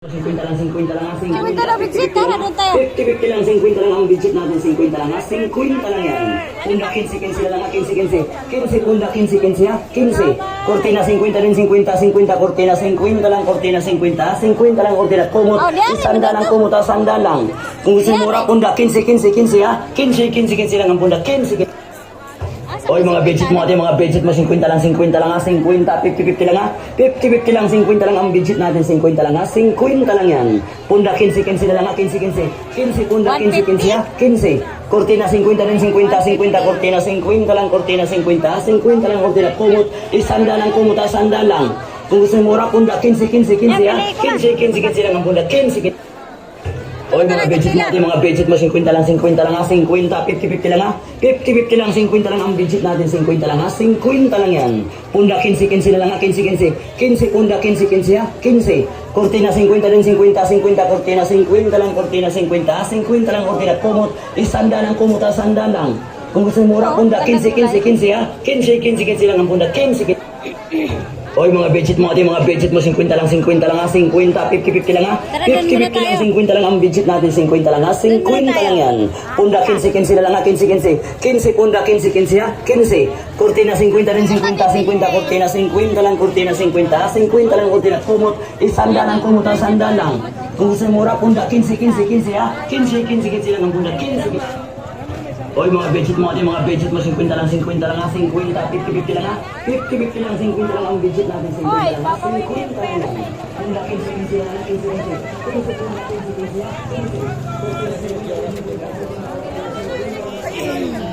50 lang, 50 lang, 50 lang, budget, tara, doon tayo. 50 lang, 50 lang ang budget natin, 50 lang, 50 lang yan. Punda 15 lang, 15, 15 punda 15 ha, 15. Cortina 50 rin, 50, cortina 50 lang, cortina 50 lang, cortina, kumot, isanda lang, kumot, sanda lang. Kung gusto mura, punda 15 ha, 15 lang ang punda, 15. Oy mga budget mo ate, mga budget mo 50 lang, 50 lang ha, 50, 50 lang ha, 50 lang, 50 lang ang budget natin, 50 lang ha, 50 lang yan. Punda 15 na lang ha, 15 punda 15 ha, 15. Cortina 50 rin, 50, cortina 50 lang, cortina 50 lang, cortina, kumot, isanda lang, kumot, sanda lang. Kung gusto mura, punda 15 ha, 15 lang ang punda, 15. Oy mga budget mo, mga budget mo 50 lang ha, 50, 50 lang ha, 50 lang, 50 lang ang budget natin, 50 lang ha, 50 lang yan. Punda 15 na lang ha, 15 punda 15 ha, 15. Cortina 50 rin, 50, cortina 50 lang, cortina 50 lang, cortina, kumot, isanda lang, kumot, sanda lang. Kung gusto mura, punda 15 ha, 15 lang ang punda, 15. Oy mga budget mo ate, mga budget mo 50 lang ha, 50, 50 lang ha, 50 lang, 50 lang ang budget natin, 50 lang ha, 50 lang yan. Punda 15 na lang ha, 15 punda 15 ha, 15. Cortina 50 rin, 50, cortina 50 lang, cortina 50 lang, cortina, kumot, isanda lang, kumot, sanda lang. Kung gusto mura, punda 15 ha, 15 lang ang punda, 15. Oy mga budget mo ate, mga budget mo 50 lang ha, 50, 50 lang ha, 50 lang, 50 lang ang budget natin, 50 lang ha, 50 lang yan. Punda 15 lang ha, 15 punda 15 ha, 15.